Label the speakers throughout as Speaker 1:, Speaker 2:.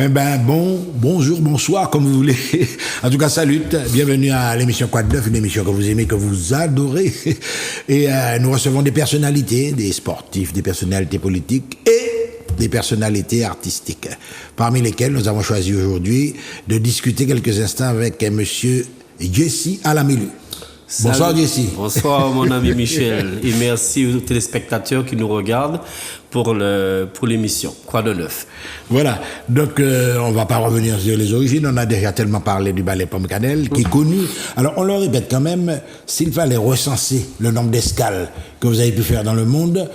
Speaker 1: Eh ben bonjour, bonsoir, comme vous voulez. En tout cas, salut, bienvenue à l'émission Quoi de Neuf, une émission que vous aimez, que vous adorez. Et nous recevons des personnalités, des sportifs, des personnalités politiques et des personnalités artistiques. Parmi lesquelles nous avons choisi aujourd'hui de discuter quelques instants avec monsieur Jesse Alamelu. Bonsoir Jesse.
Speaker 2: Bonsoir mon ami Michel et merci aux téléspectateurs qui nous regardent pour l'émission Quoi de Neuf.
Speaker 1: Voilà, donc on ne va pas revenir sur les origines, on a déjà tellement parlé du ballet Pomme Cannelle qui est connu. Alors on le répète quand même, s'il fallait recenser le nombre d'escales que vous avez pu faire dans le monde,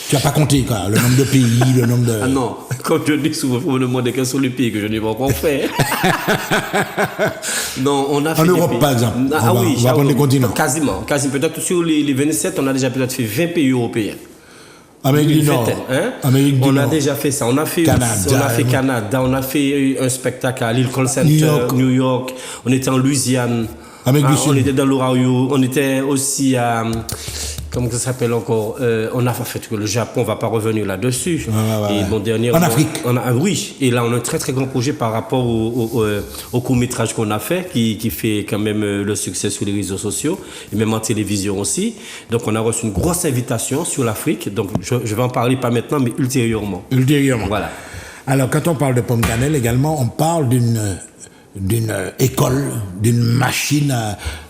Speaker 1: tu n'as pas compté quoi, le nombre de pays, le nombre de...
Speaker 2: Ah non, quand je dis souvent, vous me demandez quels sont les pays que je n'ai pas encore fait. Non, on a fait
Speaker 1: en Europe
Speaker 2: pays.
Speaker 1: Par exemple,
Speaker 2: Oui,
Speaker 1: on va prendre les continents.
Speaker 2: Quasiment. Peut-être sur les 27, on a déjà peut-être fait 20 pays européens.
Speaker 1: Amérique du Nord. Amérique du
Speaker 2: on
Speaker 1: Nord.
Speaker 2: a déjà fait ça. On a fait Canada, on a fait un spectacle à l'île Call Center, New York. On était en Louisiane.
Speaker 1: Amérique du Sud.
Speaker 2: On était dans l'Ohio. On était aussi à... Comment ça s'appelle encore on a fait que le Japon, on ne va pas revenir là-dessus. Et mon dernier...
Speaker 1: En Afrique.
Speaker 2: Oui. Et là, on a un très très grand projet par rapport au court-métrage qu'on a fait, qui fait quand même le succès sur les réseaux sociaux, et même en télévision aussi. Donc, on a reçu une grosse invitation sur l'Afrique. Donc, je vais en parler pas maintenant, mais ultérieurement. Voilà.
Speaker 1: Alors, quand on parle de Pomme Cannelle également, on parle d'une école, d'une machine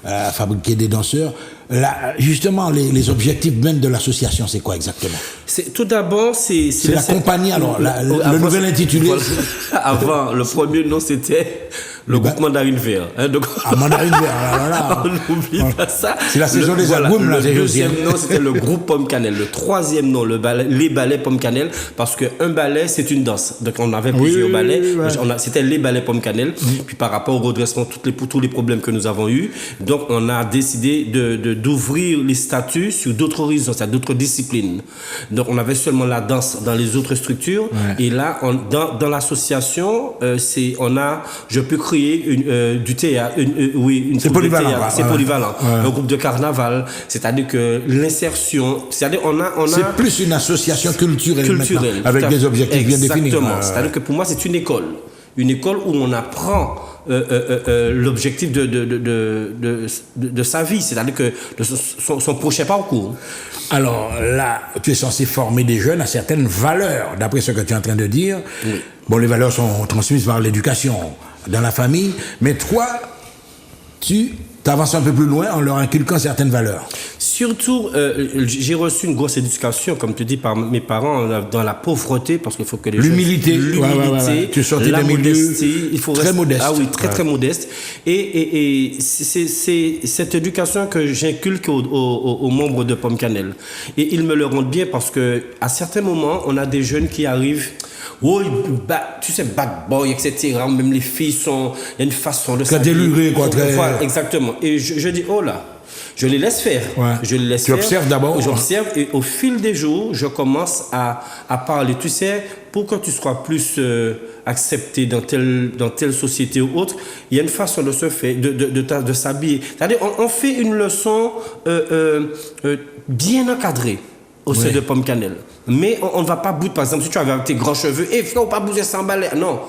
Speaker 1: à fabriquer des danseurs. Là, justement, les objectifs même de l'association, c'est quoi exactement?
Speaker 2: Tout d'abord, c'est
Speaker 1: la compagnie, alors, le nouvel intitulé.
Speaker 2: Avant, le premier nom, c'était le groupe Mandarine Vert.
Speaker 1: Mandarine Vert, voilà.
Speaker 2: On n'oublie pas ça.
Speaker 1: C'est la saison des agrumes, là,
Speaker 2: le deuxième nom, c'était le groupe Pomme Cannelle. Le troisième nom, les ballets Pomme Cannelle, parce qu'un ballet, c'est une danse. Donc, on avait plusieurs ballets. Ouais. C'était les ballets Pomme Cannelle. Puis, par rapport au redressement, tous les problèmes que nous avons eus, donc, on a décidé d'ouvrir les statuts sur d'autres horizons, c'est-à-dire d'autres disciplines. Donc, on avait seulement la danse dans les autres structures. Ouais. Et là, dans l'association, je peux créer du théâtre,
Speaker 1: c'est polyvalent.
Speaker 2: C'est polyvalent. Un groupe de carnaval, c'est-à-dire que l'insertion, c'est-à-dire
Speaker 1: c'est plus une association culturelle avec des objectifs bien définis.
Speaker 2: Exactement. C'est-à-dire que pour moi, c'est une école où on apprend l'objectif de sa vie, c'est-à-dire que son prochain parcours.
Speaker 1: Alors là, tu es censé former des jeunes à certaines valeurs, d'après ce que tu es en train de dire. Oui. Bon, les valeurs sont transmises par l'éducation dans la famille, mais toi, tu avances un peu plus loin en leur inculquant certaines valeurs.
Speaker 2: Surtout, j'ai reçu une grosse éducation, comme tu dis, par mes parents, dans la pauvreté, parce qu'il faut que les
Speaker 1: l'humilité, tu sortais
Speaker 2: la
Speaker 1: des
Speaker 2: modestie, il faut
Speaker 1: très modeste.
Speaker 2: Ah oui, très modeste. Et c'est cette éducation que j'inculque aux membres de Pomme Cannelle. Et ils me le rendent bien parce que à certains moments, on a des jeunes qui arrivent. Tu sais, bad boy, etc. Même les filles il y a une façon de
Speaker 1: s'habiller.
Speaker 2: Voilà, exactement. Et je dis, oh là, je les laisse faire. Ouais.
Speaker 1: Tu observes d'abord.
Speaker 2: J'observe et au fil des jours, je commence à parler. Tu sais, pour que tu sois plus accepté dans telle société ou autre, il y a une façon de se faire, de s'habiller. C'est-à-dire, on fait une leçon bien encadrée au sein de Pomme Cannelle. Mais on ne va pas bouger. Par exemple, si tu avais tes grands cheveux, il ne faut pas bouger sans balai. Non.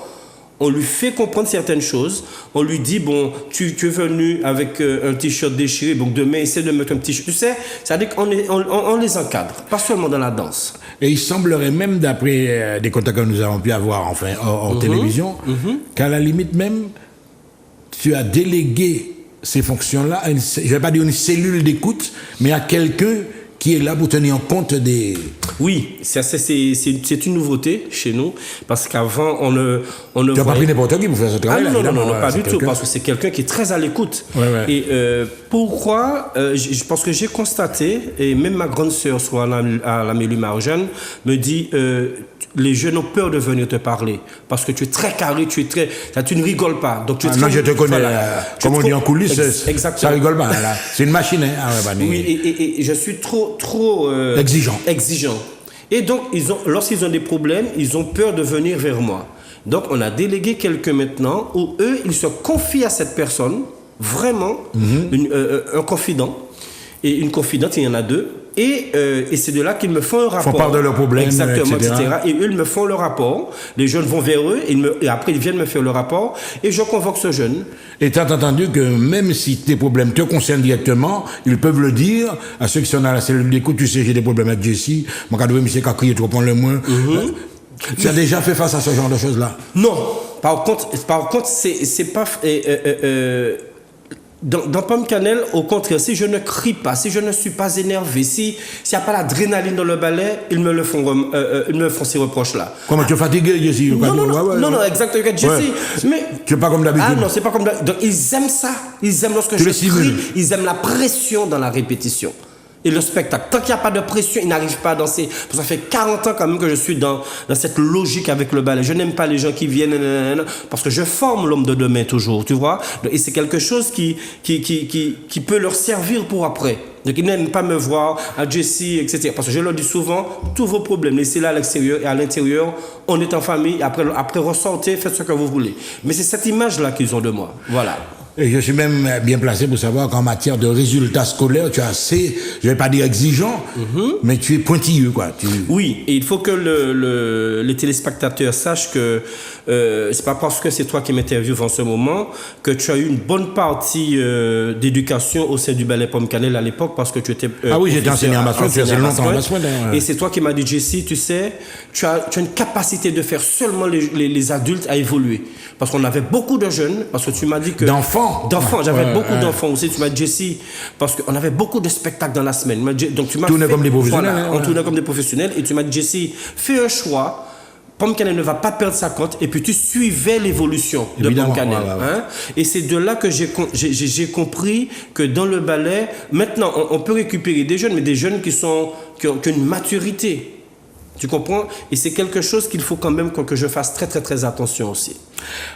Speaker 2: On lui fait comprendre certaines choses. On lui dit, bon, tu es venu avec un t-shirt déchiré, donc demain, essaie de mettre un t-shirt. Tu sais, c'est-à-dire qu'on les encadre, pas seulement dans la danse.
Speaker 1: Et il semblerait même, d'après des contacts que nous avons pu avoir en télévision, qu'à la limite même, tu as délégué ces fonctions-là, je ne vais pas dire une cellule d'écoute, mais à quelqu'un qui est là pour tenir en compte des...
Speaker 2: Oui, c'est une nouveauté chez nous, parce qu'avant, on ne
Speaker 1: tu n'as pas pris n'importe qui pour faire ce travail.
Speaker 2: Non, pas du tout, parce que c'est quelqu'un qui est très à l'écoute.
Speaker 1: Ouais.
Speaker 2: Et pourquoi parce que j'ai constaté, et même ma grande sœur, soit à la Mélu Marjane, me dit... les jeunes ont peur de venir te parler parce que tu es très carré, tu ne rigoles pas. Donc
Speaker 1: non, je te connais. Comme on dit en coulisses, ça rigole pas. Là. C'est une machine.
Speaker 2: Oui, et je suis trop exigeant. Et donc, lorsqu'ils ont des problèmes, ils ont peur de venir vers moi. Donc, on a délégué quelqu'un maintenant où eux, ils se confient à cette personne, vraiment, un confident. Et une confidente, il y en a deux. Et c'est de là qu'ils me font un rapport.
Speaker 1: Font part de leurs problèmes,
Speaker 2: exactement,
Speaker 1: etc.
Speaker 2: Et eux, ils me font le rapport. Les jeunes vont vers eux, et après, ils viennent me faire le rapport, et je convoque ce jeune.
Speaker 1: Et tu as entendu que même si tes problèmes te concernent directement, ils peuvent le dire à ceux qui sont dans la cellule d'écoute. Tu sais, j'ai des problèmes avec Jessie, mon cadeau, monsieur qui a crié trop pour le moins. Tu as déjà fait face à ce genre de choses-là?
Speaker 2: Non. Par contre, c'est pas... Dans Pomme Cannelle, au contraire, si je ne crie pas, si je ne suis pas énervé, s'il n'y a pas l'adrénaline dans le ballet, ils me font ces reproches-là.
Speaker 1: Comment tu es fatigué, Jessie?
Speaker 2: Non, exactement, Jessie. Mais
Speaker 1: tu n'es pas comme d'habitude.
Speaker 2: Ah non, c'est pas comme d'habitude. Donc ils aiment ça. Ils aiment lorsque je crie. Ils aiment la pression dans la répétition. Et le spectacle. Tant qu'il n'y a pas de pression, ils n'arrivent pas à danser. Parce que ça fait 40 ans quand même que je suis dans cette logique avec le ballet. Je n'aime pas les gens qui viennent, parce que je forme l'homme de demain toujours, tu vois. Et c'est quelque chose qui peut leur servir pour après. Donc ils n'aiment pas me voir à Jessie, etc. Parce que je leur dis souvent, tous vos problèmes, laissez-les à l'extérieur, et à l'intérieur, on est en famille. Après ressortez, faites ce que vous voulez. Mais c'est cette image-là qu'ils ont de moi. Voilà.
Speaker 1: Et je suis même bien placé pour savoir qu'en matière de résultats scolaires, tu es assez, je ne vais pas dire exigeant, mais tu es pointilleux, quoi.
Speaker 2: Oui, et il faut que les téléspectateurs sachent que c'est pas parce que c'est toi qui m'interviews en ce moment que tu as eu une bonne partie d'éducation au sein du ballet Pomme Cannelle à l'époque, parce que tu étais...
Speaker 1: oui, j'étais enseignant à Massoin, tu as longtemps à Massoin.
Speaker 2: Et c'est toi qui m'as dit, Jessie, tu sais, tu as une capacité de faire seulement les adultes à évoluer. Parce qu'on avait beaucoup de jeunes, parce que tu m'as dit que... D'enfants, j'avais beaucoup d'enfants aussi. Tu m'as dit, Jessie, parce qu'on avait beaucoup de spectacles dans la semaine. Donc tu m'as
Speaker 1: tournait comme des professionnels.
Speaker 2: Voilà, on tournait comme des professionnels. Et tu m'as dit, Jessie, fais un choix. Pomme Cannelle ne va pas perdre sa cote. Et puis tu suivais l'évolution de Pomme Cannelle. Hein? Et c'est de là que j'ai compris que dans le ballet, maintenant, on peut récupérer des jeunes, mais des jeunes qui ont une maturité. Tu comprends? Et c'est quelque chose qu'il faut quand même que je fasse très, très, très attention aussi.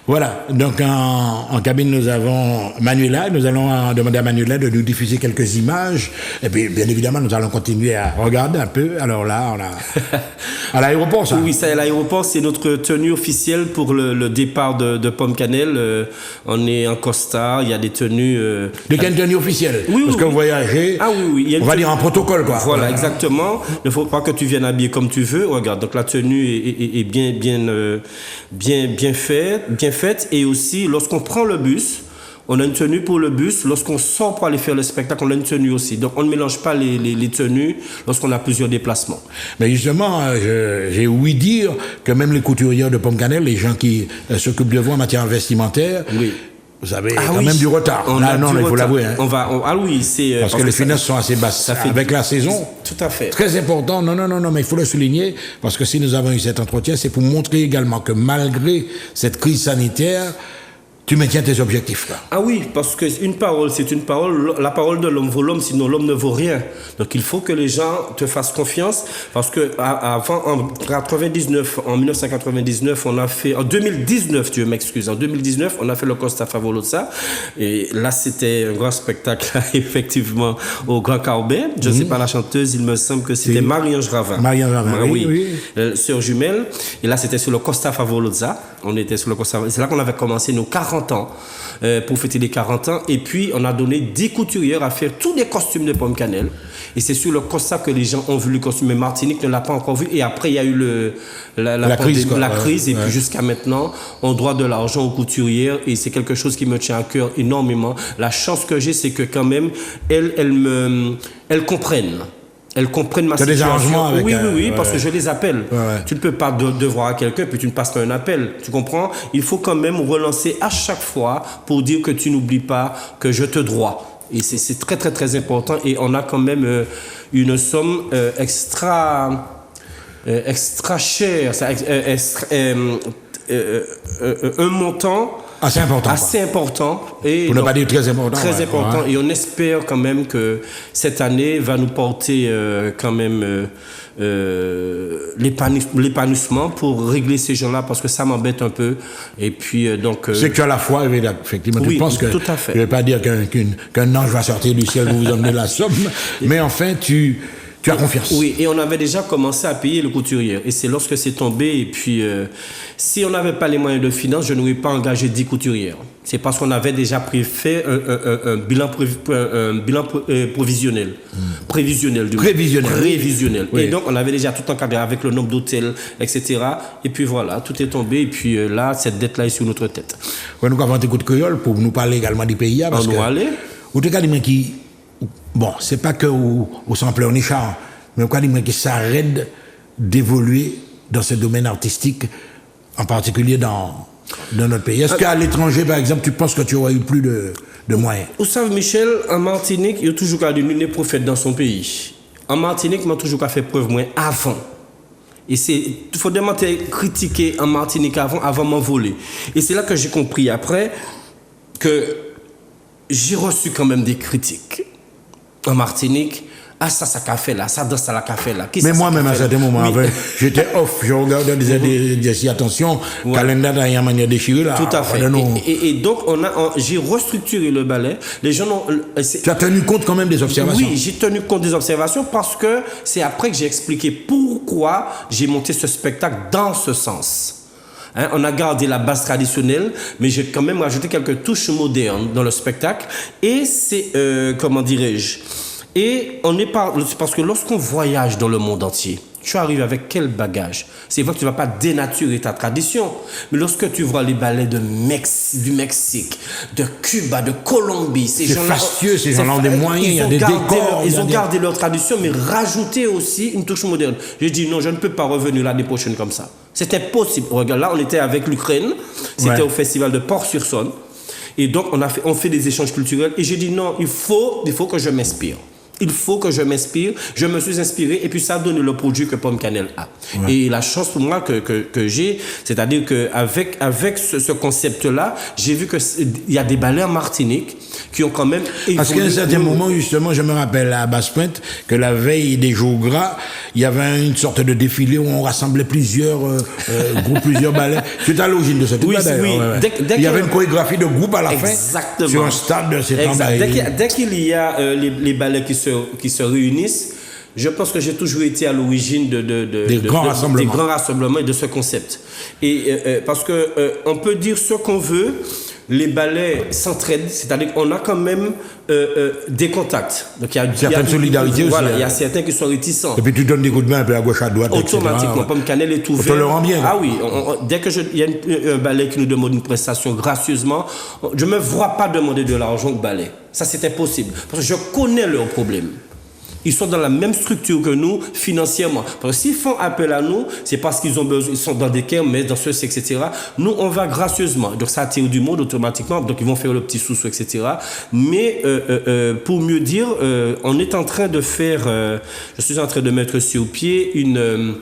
Speaker 1: Voilà. Donc, en cabine, nous avons Manuela. Nous allons demander à Manuela de nous diffuser quelques images. Et puis, bien évidemment, nous allons continuer à regarder un peu. Alors là, on a... à l'aéroport, ça?
Speaker 2: Oui, ça, à l'aéroport, c'est notre tenue officielle pour le départ de Pomme Cannelle. On est en costard. Il y a des tenues...
Speaker 1: De quelle tenue officielle?
Speaker 2: Oui,
Speaker 1: parce que vous voyagez,
Speaker 2: oui.
Speaker 1: On va dire en protocole, quoi.
Speaker 2: Voilà, exactement. Il ne faut pas que tu viennes habillé comme tu veux. Regarde, donc la tenue est bien faite. Et aussi, lorsqu'on prend le bus, on a une tenue pour le bus. Lorsqu'on sort pour aller faire le spectacle, on a une tenue aussi. Donc, on ne mélange pas les tenues lorsqu'on a plusieurs déplacements.
Speaker 1: Mais justement, j'ai ouï dire que même les couturières de Pomme Cannelle, les gens qui s'occupent de vous en matière vestimentaire... Oui. Vous avez quand même du retard. Il faut l'avouer. Hein.
Speaker 2: C'est...
Speaker 1: Parce que les finances sont assez basses. Avec la saison,
Speaker 2: tout à fait.
Speaker 1: Très important. Non, mais il faut le souligner, parce que si nous avons eu cet entretien, c'est pour montrer également que malgré cette crise sanitaire, tu maintiens tes objectifs, là.
Speaker 2: Ah oui, parce qu'une parole, c'est une parole. La parole de l'homme vaut l'homme, sinon l'homme ne vaut rien. Donc il faut que les gens te fassent confiance, parce que en 1999, on a fait, en 2019, Dieu m'excuse, en 2019, on a fait le Costa Favolozza. Et là, c'était un grand spectacle, effectivement, au Grand Carbet. Je ne sais pas la chanteuse, il me semble que c'était Marie-Ange Ravin.
Speaker 1: Marie-Ange Ravin, oui.
Speaker 2: Sœur jumelle. Et là, c'était sur le Costa Favolozza. On était sur le Costa Favolozza. C'est là qu'on avait commencé nos 40 ans, pour fêter les 40 ans. Et puis, on a donné 10 couturières à faire tous les costumes de Pomme Cannelle. Et c'est sur le Costa que les gens ont vu le costume. Mais Martinique ne l'a pas encore vu. Et après, il y a eu la crise. Et puis, jusqu'à maintenant, on doit de l'argent aux couturières. Et c'est quelque chose qui me tient à cœur énormément. La chance que j'ai, c'est que quand même, elles comprennent. Elles comprennent ma situation.
Speaker 1: Des arrangements avec
Speaker 2: oui, parce que je les appelle. Tu ne peux pas devoir à quelqu'un puis tu ne passes pas un appel. Tu comprends? Il faut quand même relancer à chaque fois pour dire que tu n'oublies pas que je te dois. Et c'est très, très, très important. Et on a quand même une somme extra chère. Un montant...
Speaker 1: Assez
Speaker 2: important. Et
Speaker 1: pour ne pas dire très important.
Speaker 2: Très important. Et on espère quand même que cette année va nous porter quand même l'épanouissement pour régler ces gens-là, parce que ça m'embête un peu. Et puis donc...
Speaker 1: C'est que tu as la foi, effectivement.
Speaker 2: Oui,
Speaker 1: tu penses que...
Speaker 2: tout à fait.
Speaker 1: Je ne vais pas dire qu'un ange va sortir du ciel pour vous emmener la somme, mais enfin, tu Tu as confiance.
Speaker 2: Oui, et on avait déjà commencé à payer le couturier. Et c'est lorsque c'est tombé, et puis si on n'avait pas les moyens de finance, je n'aurais pas engagé 10 couturières. C'est parce qu'on avait déjà fait un bilan provisionnel. Prévisionnel. Prévisionnel. Oui. Et donc, on avait déjà tout encadré avec le nombre d'hôtels, etc. Et puis voilà, tout est tombé. Et puis là, cette dette-là est sur notre tête.
Speaker 1: Ouais, nous avons un coup de créole pour nous parler également du pays. Parce que, ou tout cas, qui, bon, c'est pas que au sample on est char, mais quoi, qui s'arrête d'évoluer dans ce domaine artistique, en particulier dans notre pays. Est-ce qu'à l'étranger, par exemple, tu penses que tu aurais eu plus de moyens?
Speaker 2: Vous savez, Michel, en Martinique, il y a toujours qu'à nul n'est prophète dans son pays. En Martinique, il m'a toujours qu'à faire preuve moins avant. Et il faut demander critiquer en Martinique avant m'envoler. Et c'est là que j'ai compris après que j'ai reçu quand même des critiques en Martinique. Ah, ça qu'a fait là, ça dans ça qu'a fait là.
Speaker 1: Mais moi-même, à certains moments, j'étais off, je regardais des attention, calendrier dans une manière déchirée là.
Speaker 2: Tout à fait. Et donc, j'ai restructuré le ballet. Les gens ont.
Speaker 1: Tu as tenu compte quand même des observations?
Speaker 2: Oui, j'ai tenu compte des observations parce que c'est après que j'ai expliqué pourquoi j'ai monté ce spectacle dans ce sens. Hein, on a gardé la base traditionnelle, mais j'ai quand même rajouté quelques touches modernes dans le spectacle. Et c'est, comment dirais-je? Et parce que lorsqu'on voyage dans le monde entier, tu arrives avec quel bagage? C'est vrai que tu ne vas pas dénaturer ta tradition, mais lorsque tu vois les ballets du Mexique, de Cuba, de Colombie,
Speaker 1: c'est fastueux, ces gens-là ont des moyens, il y a des décors.
Speaker 2: Ils ont gardé leur tradition, mais rajouté aussi une touche moderne. J'ai dit non, je ne peux pas revenir l'année prochaine comme ça. C'était possible. Regarde, là, on était avec l'Ukraine, c'était au festival de Port-sur-Saône, et donc on fait des échanges culturels, et j'ai dit non, il faut que je m'inspire. Il faut que je m'inspire. Je me suis inspiré et puis ça donne le produit que Pomme Cannelle a. Ouais. Et la chance pour moi que j'ai, c'est-à-dire qu'avec ce concept-là, j'ai vu qu'il y a des ballets en Martinique qui ont quand même évolué.
Speaker 1: Parce qu'à un certain moment, justement, je me rappelle à Basse-Pointe que la veille des jours gras, il y avait une sorte de défilé où on rassemblait plusieurs groupes, plusieurs ballets. C'est à l'origine de cette
Speaker 2: oui.
Speaker 1: Il y avait une chorégraphie de groupe à la fin.
Speaker 2: Exactement.
Speaker 1: Sur un stade de cet
Speaker 2: Dès qu'il y a les ballets qui se réunissent, je pense que j'ai toujours été à l'origine des grands rassemblements et de ce concept. Et parce que on peut dire ce qu'on veut, les ballets s'entraident, c'est-à-dire qu'on a quand même des contacts. Donc il y a
Speaker 1: certaines solidarités aussi.
Speaker 2: Voilà, il y a certains qui sont réticents.
Speaker 1: Et puis tu donnes des coups de main un peu à gauche à droite.
Speaker 2: Automatiquement, Pomme Cannelle est ouvert.
Speaker 1: On te le rend bien.
Speaker 2: Ah oui, dès que il y a un ballet qui nous demande une prestation gracieusement, je ne me vois pas demander de l'argent au ballet. Ça c'est impossible. Parce que je connais leurs problèmes. Ils sont dans la même structure que nous, financièrement. Parce que s'ils font appel à nous, c'est parce qu'ils ont besoin, ils sont dans des caisses, dans ceci, etc. Nous, on va gracieusement. Donc, ça attire du monde automatiquement. Donc, ils vont faire le petit sous-sous, etc. Mais, pour mieux dire, on est en train de faire, je suis en train de mettre sur pied une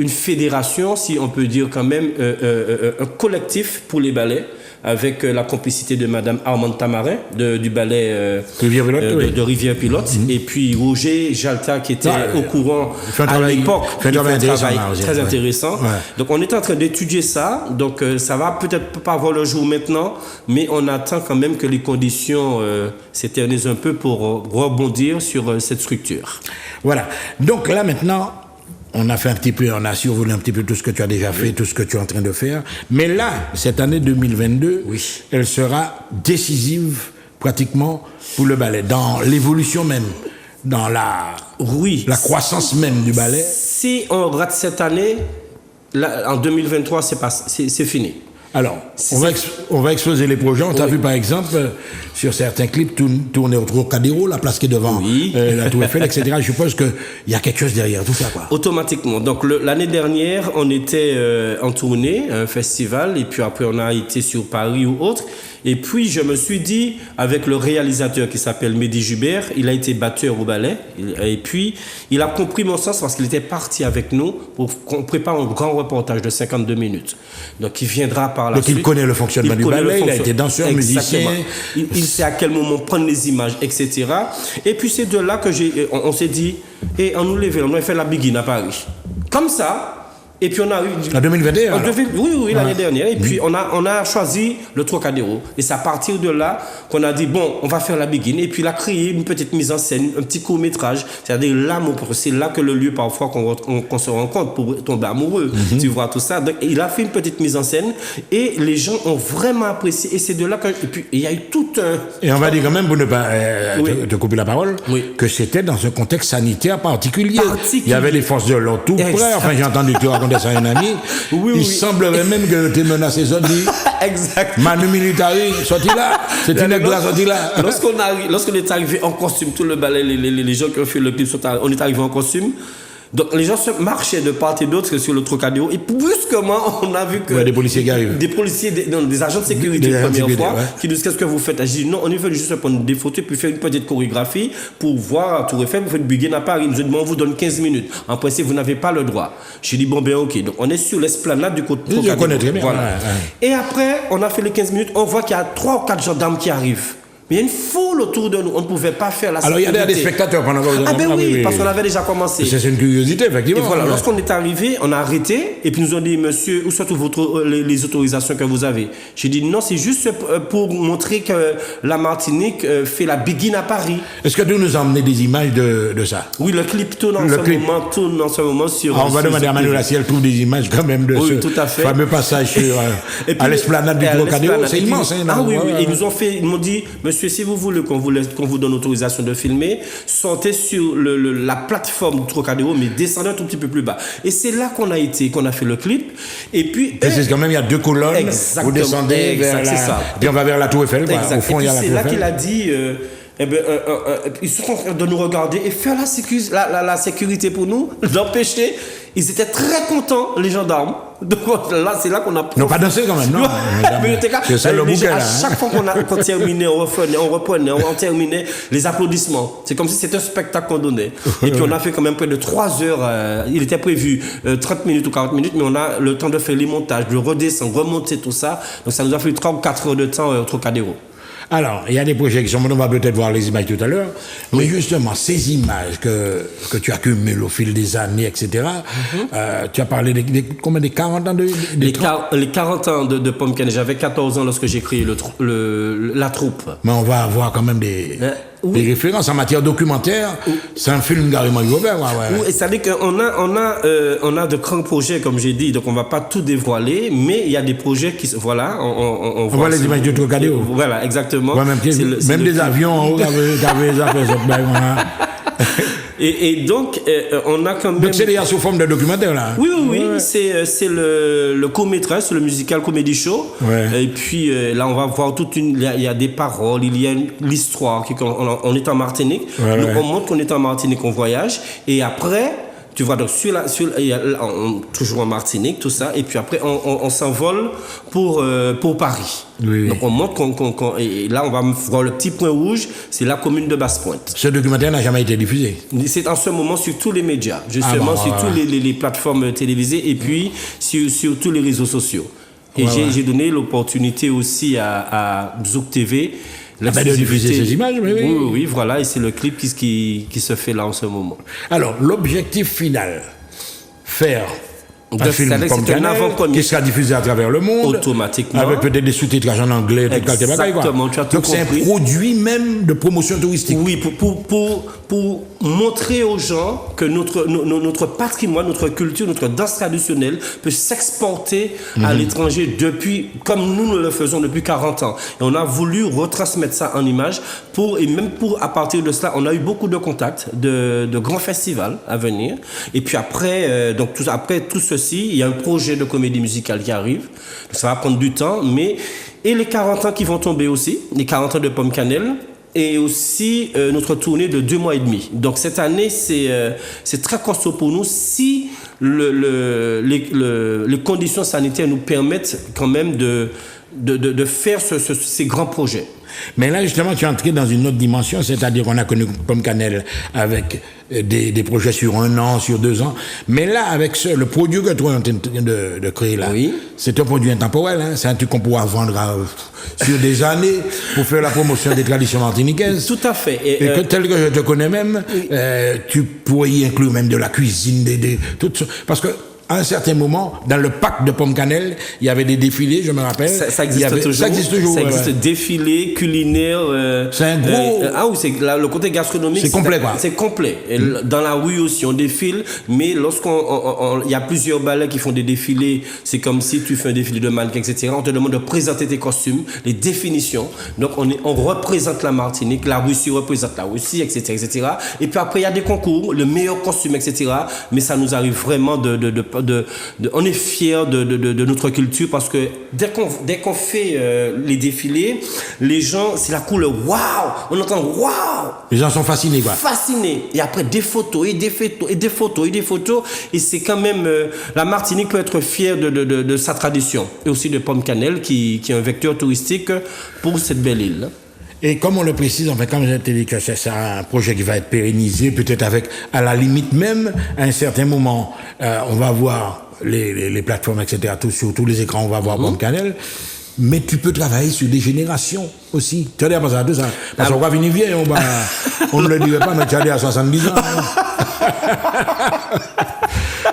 Speaker 2: fédération, si on peut dire quand même, un collectif pour les ballets, avec la complicité de Madame Armande Tamarin du ballet de Rivière Pilote, et puis Roger Jalta qui était au courant à l'époque, qui fait un travail très intéressant. Ouais. Donc on est en train d'étudier ça, donc ça va peut-être pas voir le jour maintenant, mais on attend quand même que les conditions s'éternisent un peu pour rebondir sur cette structure.
Speaker 1: Voilà, donc là maintenant, on a fait un petit peu, on a survolé un petit peu tout ce que tu as déjà fait, tout ce que tu es en train de faire. Mais là, cette année 2022, elle sera décisive pratiquement pour le ballet, dans l'évolution même, dans la croissance même du ballet.
Speaker 2: Si on rate cette année, là, en 2023, c'est fini.
Speaker 1: Alors, on va exposer les projets. On t'a vu par exemple sur certains clips tourner au Trocadéro, la place qui est devant la Tour Eiffel, etc. Je suppose qu'il y a quelque chose derrière tout ça, quoi.
Speaker 2: Automatiquement. Donc l'année dernière, on était en tournée, un festival, et puis après on a été sur Paris ou autre. Et puis je me suis dit, avec le réalisateur qui s'appelle Mehdi Jubert, il a été batteur au ballet, et puis il a compris mon sens parce qu'il était parti avec nous pour qu'on prépare un grand reportage de 52 minutes. Donc il viendra par la suite.
Speaker 1: Donc il connaît le fonctionnement du ballet, il a été danseur, musicien.
Speaker 2: Il sait à quel moment prendre les images, etc. Et puis c'est de là que on s'est dit, et on nous levait, on a fait la Biguine à Paris. Comme ça, Et puis on a eu...
Speaker 1: En 2021
Speaker 2: Oui, l'année dernière. Et puis on a choisi le Trocadéro. Et c'est à partir de là qu'on a dit, bon, on va faire la Begin. Et puis il a créé une petite mise en scène, un petit court-métrage. C'est-à-dire l'amour. C'est là que le lieu, parfois, qu'on se rencontre pour tomber amoureux. Tu vois tout ça. Donc il a fait une petite mise en scène. Et les gens ont vraiment apprécié. Et c'est de là que... Et puis il y a eu tout un...
Speaker 1: Et on va dire quand même, pour ne pas te couper la parole, que c'était dans un contexte sanitaire particulier. Il y avait les forces de l'ordre tout près. Enfin, j'ai entendu tu raconter ça à un ami. Il semblerait même que tu es menacé,
Speaker 2: exact.
Speaker 1: Manu Militari, sorti là. C'est une glace sorti là.
Speaker 2: Lorsqu'on est arrivé en costume, tout le ballet, les gens qui ont fait le clip, on est arrivé en costume. Donc les gens se marchaient de part et d'autre sur le Trocadéro et brusquement on a vu que
Speaker 1: des policiers qui arrivent,
Speaker 2: des agents de sécurité la première fois qui disent qu'est-ce que vous faites. Je dis non, on est venu juste prendre des photos puis faire une petite chorégraphie pour voir Tour Eiffel, vous faites Begin à Paris. Ils nous ont dit bon, on vous donne 15 minutes. En principe vous n'avez pas le droit. J'ai dit bon ben ok, donc on est sur l'esplanade du côté Trocadéro.
Speaker 1: Je connais très bien.
Speaker 2: Voilà. Et après on a fait les 15 minutes, on voit qu'il y a 3 ou 4 gendarmes qui arrivent. Il y a une foule autour de nous, on ne pouvait pas faire la sécurité.
Speaker 1: Alors il y a des spectateurs pendant que vous
Speaker 2: avez... oui, parce qu'on avait déjà commencé.
Speaker 1: C'est une curiosité, effectivement.
Speaker 2: Et voilà, lorsqu'on est arrivé, on a arrêté, et puis nous ont dit, monsieur, où sont toutes les autorisations que vous avez? J'ai dit, non, c'est juste pour montrer que la Martinique fait la Begin à Paris.
Speaker 1: Est-ce que tu nous as emmené des images de ça?
Speaker 2: Oui, le clip tourne en ce moment sur...
Speaker 1: Alors on va demander à Manuela si elle trouve des images quand même de ce fameux passage à l'esplanade du Trocadéro. C'est immense.
Speaker 2: Ah oui, ils m'ont dit, monsieur, si vous voulez qu'on vous donne l'autorisation de filmer, sortez sur la plateforme du Trocadéro, mais descendez un tout petit peu plus bas. Et c'est là qu'on a fait le clip. Et puis...
Speaker 1: c'est quand même, il y a 2 colonnes.
Speaker 2: Exactement.
Speaker 1: Vous descendez vers la... Puis on va vers la Tour Eiffel. Au fond, il y a la Tour Eiffel.
Speaker 2: C'est là qu'il a dit... ils sont en train de nous regarder et faire la sécurité pour nous, d'empêcher. Ils étaient très contents, les gendarmes. Donc là, c'est là qu'on a...
Speaker 1: Non, pas dansé quand même, non.
Speaker 2: C'est le bouquet, là. À chaque fois qu'on terminait, on reprenait, on terminait les applaudissements. C'est comme si c'était un spectacle qu'on donnait. Et puis on a fait quand même près de 3 heures. Il était prévu 30 minutes ou 40 minutes, mais on a le temps de faire les montages, de redescendre, remonter tout ça. Donc ça nous a fait 3 ou 4 heures de temps au Trocadéro.
Speaker 1: Alors, il y a des projections, on va peut-être voir les images tout à l'heure, mais justement, ces images que tu accumules au fil des années, etc., tu as parlé des 40 ans
Speaker 2: les 40 ans de Pomme Cannelle. J'avais 14 ans lorsque j'ai créé la troupe.
Speaker 1: Mais on va avoir quand même des références en matière documentaire. C'est un film carrément Robert.
Speaker 2: Oui, et ça veut dire qu'on a de grands projets, comme j'ai dit, donc on ne va pas tout dévoiler, mais il y a des projets qui... Voilà, on
Speaker 1: voit les images du Trocadéro.
Speaker 2: Voilà, exactement.
Speaker 1: Ouais, même des avions en haut,
Speaker 2: Et donc, on a quand même...
Speaker 1: Donc, c'est déjà sous forme de documentaire, là.
Speaker 2: Oui. C'est le court-métrage, c'est le musical comedy show.
Speaker 1: Ouais.
Speaker 2: Et puis, là, on va voir il y a des paroles, il y a l'histoire. On est en Martinique. On montre qu'on est en Martinique, on voyage. Et après... Tu vois, donc toujours en Martinique, tout ça, et puis après on s'envole pour Paris. Oui. Donc on montre et là on va voir le petit point rouge, c'est la commune de Basse-Pointe.
Speaker 1: Ce documentaire n'a jamais été diffusé.
Speaker 2: C'est en ce moment sur tous les médias, justement sur toutes les plateformes télévisées et puis sur tous les réseaux sociaux. Et j'ai donné l'opportunité aussi à Zouk TV.
Speaker 1: De diffuser ces images,
Speaker 2: oui, voilà, et c'est le clip qui se fait là en ce moment.
Speaker 1: Alors, l'objectif final, faire un film Pomme Cannelle qui sera diffusé à travers le monde,
Speaker 2: automatiquement,
Speaker 1: avec peut-être des sous-titrages en anglais,
Speaker 2: exactement, tu as tout compris.
Speaker 1: Donc c'est un produit même de promotion touristique.
Speaker 2: Oui, pour montrer aux gens que notre patrimoine, notre culture, notre danse traditionnelle peut s'exporter à l'étranger comme nous le faisons depuis 40 ans. Et on a voulu retransmettre ça en images à partir de cela, on a eu beaucoup de contacts de grands festivals à venir. Et puis après, tout ceci, il y a un projet de comédie musicale qui arrive. Ça va prendre du temps, et les 40 ans qui vont tomber aussi, les 40 ans de Pomme Cannelle, et aussi notre tournée de 2 mois et demi. Donc cette année, c'est très costaud pour nous si les conditions sanitaires nous permettent quand même de faire ces grands projets.
Speaker 1: Mais là, justement, tu es entré dans une autre dimension, c'est-à-dire qu'on a connu Pomme Cannelle avec des projets sur 1 an, sur 2 ans. Mais là, avec le produit que toi, tu es en train de créer là, c'est un produit intemporel. Hein, c'est un truc qu'on pourra vendre sur des années pour faire la promotion des traditions martiniquaises.
Speaker 2: Tout à fait.
Speaker 1: Et tel que je te connais même, tu pourrais y inclure même de la cuisine, tout ça. Parce que à un certain moment, dans le parc de Pomme-Cannelle, il y avait des défilés, je me rappelle.
Speaker 2: Ça existe toujours.
Speaker 1: Ça existe toujours.
Speaker 2: Ça existe, défilés culinaires.
Speaker 1: C'est un gros.
Speaker 2: Oui, le côté gastronomique.
Speaker 1: C'est complet, quoi.
Speaker 2: C'est complet. Et dans la rue aussi, on défile, mais lorsqu'on. Il y a plusieurs ballets qui font des défilés, c'est comme si tu fais un défilé de mannequins, etc. On te demande de présenter tes costumes, les définitions. Donc, on représente la Martinique, la Russie représente la Russie, etc., etc. Et puis après, il y a des concours, le meilleur costume, etc. Mais ça nous arrive vraiment on est fiers de notre culture parce que dès qu'on fait les défilés, les gens, c'est la couleur waouh, on entend waouh.
Speaker 1: Les gens sont fascinés, quoi.
Speaker 2: Fascinés. Et après des photos et des photos et des photos et des photos. Et c'est quand même la Martinique peut être fière de sa tradition et aussi de Pomme-Cannelle qui est un vecteur touristique pour cette belle île.
Speaker 1: Et comme on le précise, enfin, comme j'ai dit que c'est un projet qui va être pérennisé, peut-être avec, à la limite même, à un certain moment, on va voir les plateformes, etc., sur tous les écrans, on va voir Pomme-Cannelle. Mais tu peux travailler sur des générations aussi. Tu as dit à ça, tout ça. Parce qu'on va venir vieux, on ne le dirait pas, mais tu as dit à 70 ans.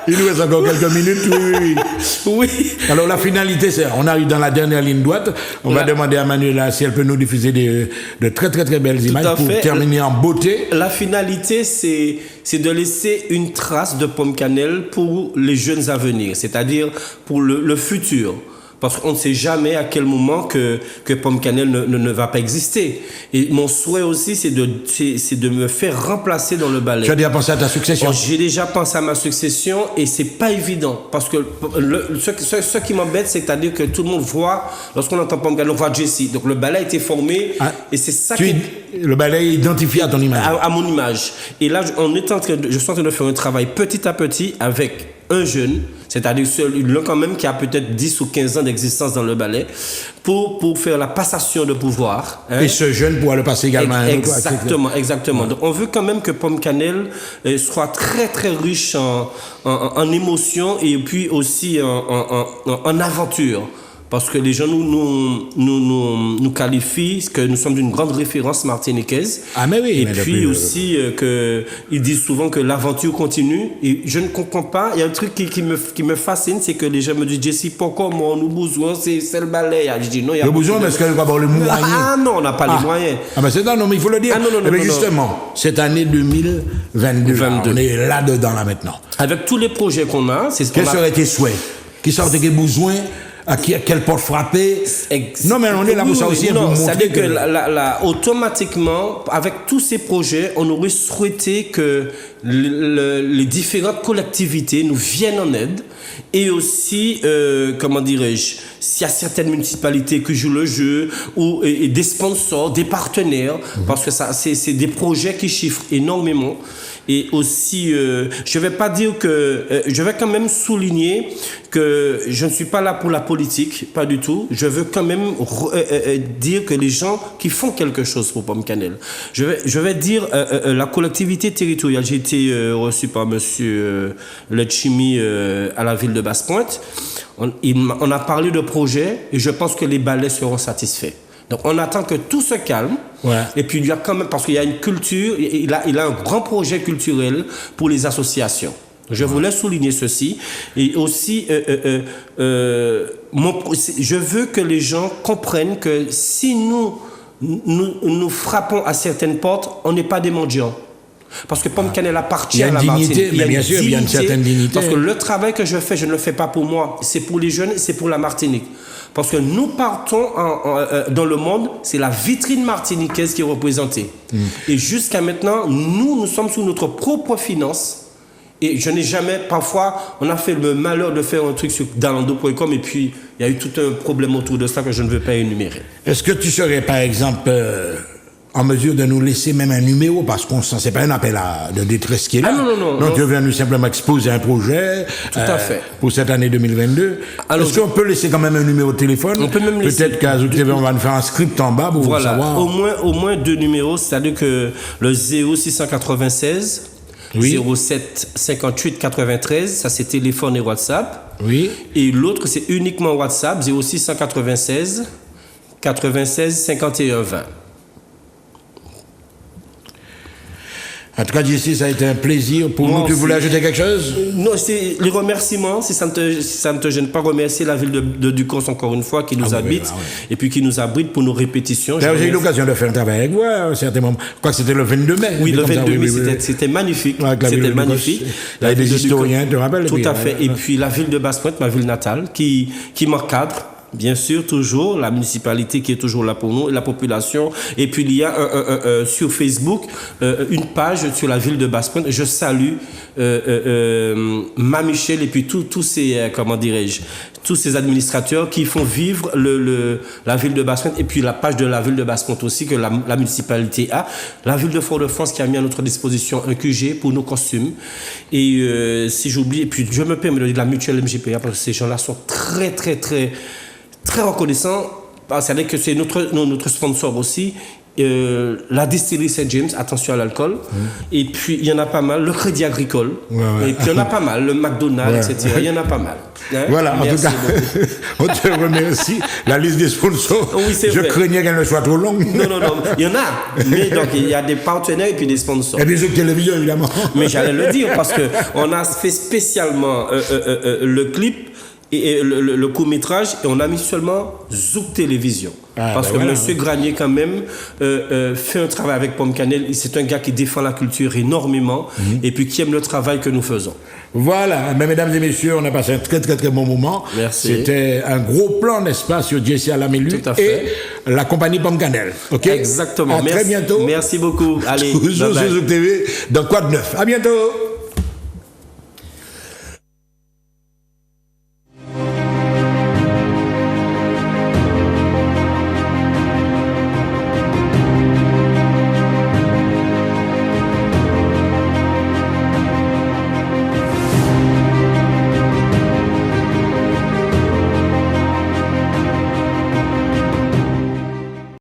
Speaker 1: Il nous reste encore quelques minutes, oui. Alors la finalité, c'est, on arrive dans la dernière ligne droite. On va demander à Manuela si elle peut nous diffuser de très très très belles images pour terminer en beauté.
Speaker 2: La finalité, c'est de laisser une trace de Pomme-Cannelle pour les jeunes à venir, c'est-à-dire pour le futur. Parce qu'on ne sait jamais à quel moment que Pomme-Cannelle ne va pas exister. Et mon souhait aussi, c'est de me faire remplacer dans le ballet.
Speaker 1: Tu as déjà pensé à ta succession?
Speaker 2: J'ai déjà pensé à ma succession et c'est pas évident. Parce que ce qui m'embête, c'est-à-dire que tout le monde voit, lorsqu'on entend Pomme-Cannelle, on voit Jessie. Donc le ballet a été formé et c'est ça
Speaker 1: le ballet est identifié à ton image.
Speaker 2: À mon image. Et là, je suis en train de faire un travail petit à petit avec un jeune, c'est-à-dire l'un quand même qui a peut-être 10 ou 15 ans d'existence dans le ballet, pour faire la passation de pouvoir.
Speaker 1: Hein. Et ce jeune pourra le passer également à un autre.
Speaker 2: Exactement. Donc on veut quand même que Pomme-Cannelle soit très très riche en émotions et puis aussi en aventure. Parce que les gens nous qualifient que nous sommes d'une grande référence martiniquaise.
Speaker 1: Ah mais oui.
Speaker 2: Et puis aussi ils disent souvent que l'aventure continue. Et je ne comprends pas. Il y a un truc qui me fascine, c'est que les gens me disent Jessie, pourquoi moi on nous besoin, c'est le ballet. Je dis non, il y a
Speaker 1: le besoin, mais est-ce qu'elle va avoir les moyens?
Speaker 2: Ah non, on n'a pas les moyens.
Speaker 1: Ah ben c'est non, mais il faut le dire. Mais justement, cette année 2022, on est là-dedans là maintenant.
Speaker 2: Avec tous les projets qu'on a,
Speaker 1: quels seraient tes souhaits? Qui seraient tes besoins? À quelle porte frapper? Non, mais on est là pour ça aussi.
Speaker 2: Non, c'est-à-dire que automatiquement, avec tous ces projets, on aurait souhaité que les différentes collectivités nous viennent en aide. Et aussi, comment dirais-je, s'il y a certaines municipalités qui jouent le jeu, ou et des sponsors, des partenaires, parce que c'est des projets qui chiffrent énormément. Et aussi, je vais pas dire que... je vais quand même souligner que je ne suis pas là pour la politique, pas du tout. Je veux quand même dire que les gens qui font quelque chose pour Pomme-Cannelle. Je vais dire la collectivité territoriale. J'ai été reçu par monsieur Letchimi à la ville de Basse-Pointe. On a parlé de projets et je pense que les ballets seront satisfaits. Donc on attend que tout se calme. Ouais. Et puis il y a quand même, parce qu'il y a une culture, il a un grand projet culturel pour les associations. Je voulais souligner ceci. Et aussi, je veux que les gens comprennent que si nous frappons à certaines portes, on n'est pas des mendiants. Parce que Pomme-Cannelle appartient à la Martinique.
Speaker 1: Il y a bien sûr, il y a une certaine dignité.
Speaker 2: Parce que le travail que je fais, je ne le fais pas pour moi. C'est pour les jeunes, c'est pour la Martinique. Parce que nous partons dans le monde, c'est la vitrine martiniquaise qui est représentée. Et jusqu'à maintenant, nous sommes sous notre propre finance. Et je n'ai jamais, parfois, on a fait le malheur de faire un truc sur dalando.com et puis il y a eu tout un problème autour de ça que je ne veux pas énumérer.
Speaker 1: Est-ce que tu serais, par exemple, en mesure de nous laisser même un numéro, parce qu'on sent, c'est pas un appel de détresse qui est là.
Speaker 2: Non.
Speaker 1: Tu viens nous simplement exposer un projet.
Speaker 2: Tout à fait.
Speaker 1: Pour cette année 2022. Alors, est-ce qu'on peut laisser quand même un numéro de téléphone?
Speaker 2: On peut même laisser.
Speaker 1: Peut-être qu'à Azul TV, on va nous faire un script en bas pour savoir.
Speaker 2: Au moins 2 numéros, c'est-à-dire que le 0696 07 58 93, ça c'est téléphone et WhatsApp.
Speaker 1: Oui.
Speaker 2: Et l'autre, c'est uniquement WhatsApp, 0696 96 51 20.
Speaker 1: En tout cas, d'ici, ça a été un plaisir pour
Speaker 2: Moi
Speaker 1: nous. Tu
Speaker 2: aussi.
Speaker 1: voulais ajouter quelque chose?
Speaker 2: Non, c'est les remerciements, si ça ne te gêne pas, remercier la ville de Ducos encore une fois qui nous habite et puis qui nous abrite pour nos répétitions.
Speaker 1: J'ai eu l'occasion de faire un travail avec vous à un certain moment. Je crois que c'était le 22 mai.
Speaker 2: Oui, le 22 mai, c'était magnifique.
Speaker 1: C'était magnifique. Il y a des historiens, tu te rappelles?
Speaker 2: Tout à fait. Et puis la ville de Basse-Pointe, ma ville natale, qui m'encadre. Bien sûr, toujours, la municipalité qui est toujours là pour nous, la population. Et puis, il y a sur Facebook une page sur la ville de Basse-Pointe. Je salue Ma Michel et puis tous ces, comment dirais-je, tous ces administrateurs qui font vivre la ville de Basse-Pointe et puis la page de la ville de Basse-Pointe aussi que la municipalité a. La ville de Fort-de-France qui a mis à notre disposition un QG pour nos costumes. Et si j'oublie, et puis je me permets de dire la mutuelle MGPA parce que ces gens-là sont très, très, très... très reconnaissant, c'est-à-dire que c'est notre sponsor aussi, la distillerie St. James, attention à l'alcool, et puis il y en a pas mal, le Crédit Agricole, et puis il y en a pas mal, le McDonald's, etc. Il y en a pas mal. Hein?
Speaker 1: Voilà,
Speaker 2: merci
Speaker 1: en tout cas, on te remercie. La liste des sponsors,
Speaker 2: oui,
Speaker 1: je craignais qu'elle ne soit trop longue.
Speaker 2: Non, il y en a, mais donc il y a des partenaires et puis des sponsors.
Speaker 1: Et bien sûr, télévision, évidemment.
Speaker 2: Mais j'allais le dire, parce qu'on a fait spécialement le clip, et le court-métrage, et on a mis seulement Zouk Télévision. Parce que Monsieur Granier, quand même, fait un travail avec Pomme Cannelle. C'est un gars qui défend la culture énormément et puis qui aime le travail que nous faisons.
Speaker 1: Voilà, mesdames et messieurs, on a passé un très, très, très bon moment.
Speaker 2: Merci.
Speaker 1: C'était un gros plan, n'est-ce pas, sur Jesse Alamelu et la compagnie Pomme Cannelle. OK?
Speaker 2: Exactement.
Speaker 1: À très bientôt.
Speaker 2: Merci beaucoup. Allez,
Speaker 1: toujours sur Zouk TV, dans Quoi de neuf. À bientôt.